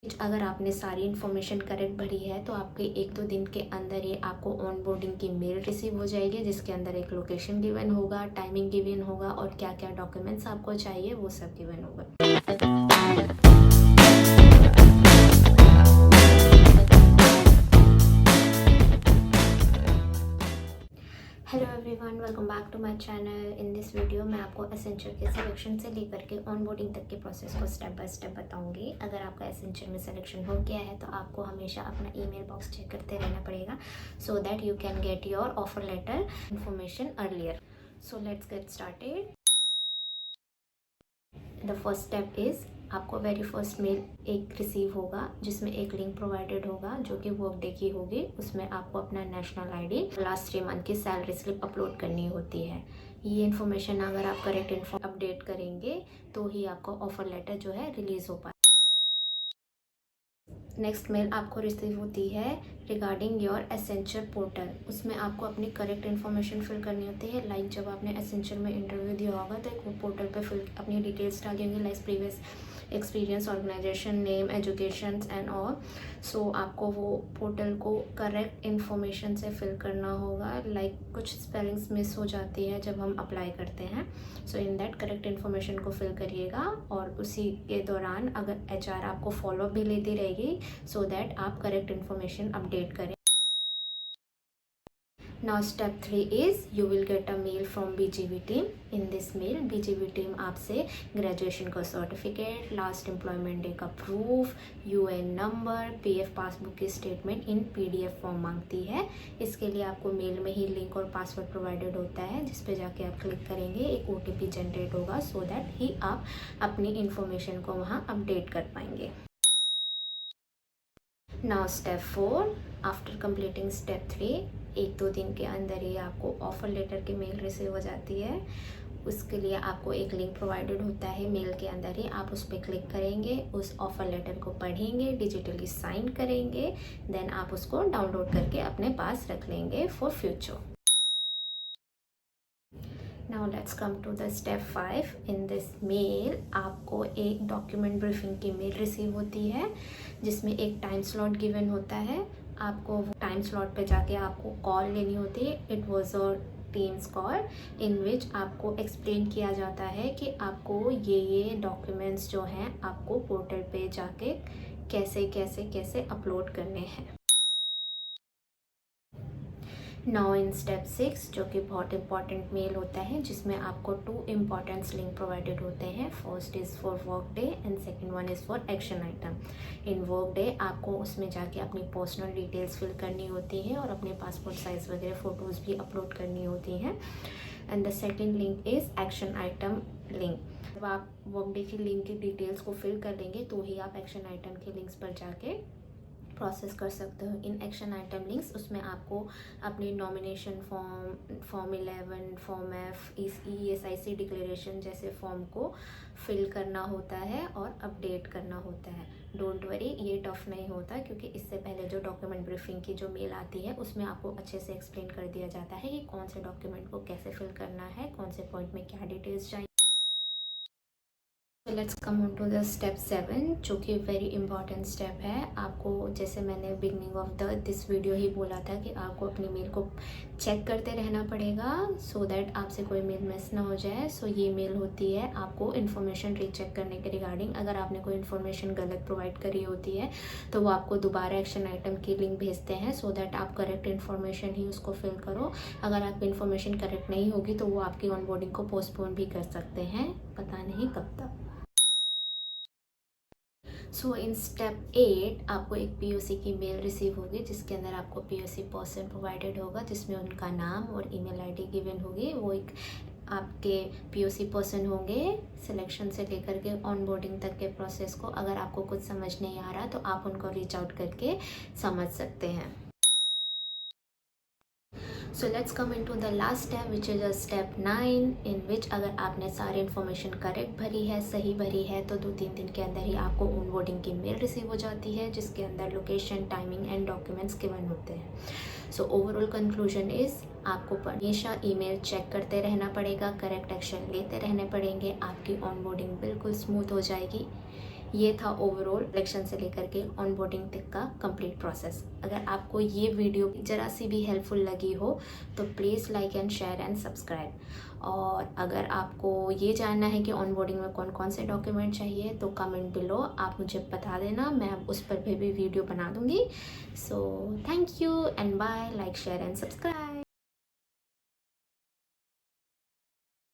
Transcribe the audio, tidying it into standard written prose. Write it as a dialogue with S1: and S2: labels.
S1: अगर आपने सारी इन्फॉर्मेशन करेक्ट भरी है तो आपके 1-2 दिन के अंदर ही आपको ऑनबोर्डिंग की मेल रिसीव हो जाएगी, जिसके अंदर एक लोकेशन गिवन होगा, टाइमिंग गिवन होगा और क्या-क्या डॉक्यूमेंट्स आपको चाहिए वो सब गिवन होगा। Hello everyone, welcome back to my channel. In this video मैं आपको एसेंचर के सिलेक्शन से लेकर के ऑनबोर्डिंग तक के प्रोसेस को स्टेप बाय स्टेप बताऊंगी। अगर आपका एसेंचर में सिलेक्शन हो गया है तो आपको हमेशा अपना ईमेल बॉक्स चेक करते रहना पड़ेगा, so that you can get your offer letter information earlier. So let's get started. The first step is आपको वेरी फर्स्ट मेल एक रिसीव होगा जिसमें एक लिंक प्रोवाइडेड होगा जो कि वर्क डे की होगी। उसमें आपको अपना नेशनल आईडी, लास्ट 3 मंथ की सैलरी स्लिप अपलोड करनी होती है। ये इन्फॉर्मेशन अगर आप करेक्ट इन्फो अपडेट करेंगे तो ही आपको ऑफर लेटर जो है रिलीज़ हो पाए। नेक्स्ट मेल आपको रिसीव होती है रिगार्डिंग योर एसेंचर पोर्टल। उसमें आपको अपनी करेक्ट इन्फॉर्मेशन फिल करनी होती है। लाइक जब आपने एसेंचर में इंटरव्यू दिया होगा तो एक वो पोर्टल पे फिल अपनी डिटेल्स डाली होंगी, like previous experience, organization name, education and all. So आपको वो पोर्टल को करेक्ट इन्फॉर्मेशन से फिल करना होगा। लाइक कुछ स्पेलिंग्स मिस हो जाती है जब हम अप्लाई करते हैं, सो इन दैट करेक्ट इन्फॉर्मेशन को फिल करिएगा। और उसी के दौरान अगर HR आपको फॉलोअप भी लेती रहेगी सो दैट आप करेक्ट इन्फॉर्मेशन अपडेट करें। Now step 3 is you will get a mail from BGV team. In this mail BGV team आपसे ग्रेजुएशन का सर्टिफिकेट, लास्ट एम्प्लॉयमेंट डे का proof, UN number, PF passbook की statement in PDF form मांगती है। इसके लिए आपको मेल में ही लिंक और पासवर्ड प्रोवाइडेड होता है, जिस पे जाके आप क्लिक करेंगे एक OTP जनरेट होगा, सो दैट ही आप अपनी इन्फॉर्मेशन को वहाँ अपडेट कर पाएंगे। Now step 4, after completing step 3 1-2 दिन के अंदर ही आपको ऑफर लेटर की मेल रिसीव हो जाती है। उसके लिए आपको एक लिंक प्रोवाइडेड होता है मेल के अंदर ही, आप उस पर क्लिक करेंगे, उस ऑफर लेटर को पढ़ेंगे, डिजिटली साइन करेंगे, देन आप उसको डाउनलोड करके अपने पास रख लेंगे for future. Now let's come to the step 5। In this mail आपको एक डॉक्यूमेंट ब्रीफिंग की मेल रिसीव होती है जिसमें एक टाइम स्लॉट गिवन होता है। आपको वो टाइम स्लॉट पे जाके आपको कॉल लेनी होती है। It was a Teams call in which आपको एक्सप्लेन किया जाता है कि आपको ये डॉक्यूमेंट्स जो हैं आपको पोर्टल पे जाके कैसे अपलोड करने हैं। नाउ इन स्टेप 6, जो कि बहुत इंपॉर्टेंट मेल होता है जिसमें आपको 2 इम्पॉर्टेंट लिंक प्रोवाइडेड होते हैं। First is for work day and second one is for action item. In work day आपको उसमें जाके अपनी पर्सनल डिटेल्स फिल करनी होती हैं और अपने पासपोर्ट साइज़ वगैरह फ़ोटोज़ भी अपलोड करनी होती हैं। And the second link is action item link. जब आप वर्क डे की लिंक की डिटेल्स को फिल कर लेंगे तो ही आप एक्शन आइटम के लिंक्स पर जाके प्रोसेस कर सकते हो। इन एक्शन आइटम लिंक्स उसमें आपको अपनी nomination form 11, form F, ESIC declaration जैसे फॉर्म को फिल करना होता है और अपडेट करना होता है। डोंट वरी, ये टफ नहीं होता क्योंकि इससे पहले जो डॉक्यूमेंट ब्रीफिंग की जो मेल आती है उसमें आपको अच्छे से एक्सप्लेन कर दिया जाता है कि कौन से डॉक्यूमेंट को कैसे फिल करना है, कौन से पॉइंट में क्या डिटेल्स चाहिए। Let's come on to the step 7, जो कि वेरी इंपॉर्टेंट स्टेप है। आपको, जैसे मैंने बिगनिंग ऑफ दिस वीडियो ही बोला था कि आपको अपनी मेल को चेक करते रहना पड़ेगा सो दैट आपसे कोई मेल मिस ना हो जाए। सो ये मेल होती है आपको इन्फॉर्मेशन रीचेक करने के रिगार्डिंग। अगर आपने कोई इन्फॉर्मेशन गलत प्रोवाइड करी होती है तो वो आपको दोबारा एक्शन आइटम की लिंक भेजते हैं सो दैट आप करेक्ट इन्फॉर्मेशन ही उसको फिल करो। अगर आपकी इन्फॉर्मेशन करेक्ट नहीं होगी तो वो आपकी ऑनबोर्डिंग को पोस्टपोन भी कर सकते हैं, पता नहीं कब तक। सो इन स्टेप 8 आपको एक POC की मेल रिसीव होगी जिसके अंदर आपको POC पर्सन प्रोवाइडेड होगा, जिसमें उनका नाम और ईमेल आईडी गिवन होगी। वो एक आपके POC पर्सन होंगे सिलेक्शन से लेकर के ऑनबोर्डिंग तक के प्रोसेस को। अगर आपको कुछ समझ नहीं आ रहा तो आप उनको रीच आउट करके समझ सकते हैं। So let's come into the last step which is a step 9, in which अगर आपने सारी इन्फॉर्मेशन करेक्ट भरी है, सही भरी है, तो 2-3 दिन के अंदर ही आपको ऑनबोर्डिंग की मेल रिसीव हो जाती है जिसके अंदर location, timing and documents given होते हैं। सो ओवरऑल कंक्लूजन इज़ आपको हमेशा ईमेल चेक करते रहना पड़ेगा, करेक्ट एक्शन लेते रहने पड़ेंगे, आपकी ऑनबोर्डिंग बिल्कुल स्मूथ हो जाएगी। ये था ओवरऑल इलेक्शन से लेकर के ऑनबोर्डिंग तक का कंप्लीट प्रोसेस। अगर आपको ये वीडियो ज़रा सी भी हेल्पफुल लगी हो तो please like and share and subscribe. और अगर आपको ये जानना है कि ऑनबोर्डिंग में कौन कौन से डॉक्यूमेंट चाहिए तो कमेंट बिलो आप मुझे बता देना, मैं उस पर भी वीडियो बना दूँगी। So thank you and bye, like share and subscribe.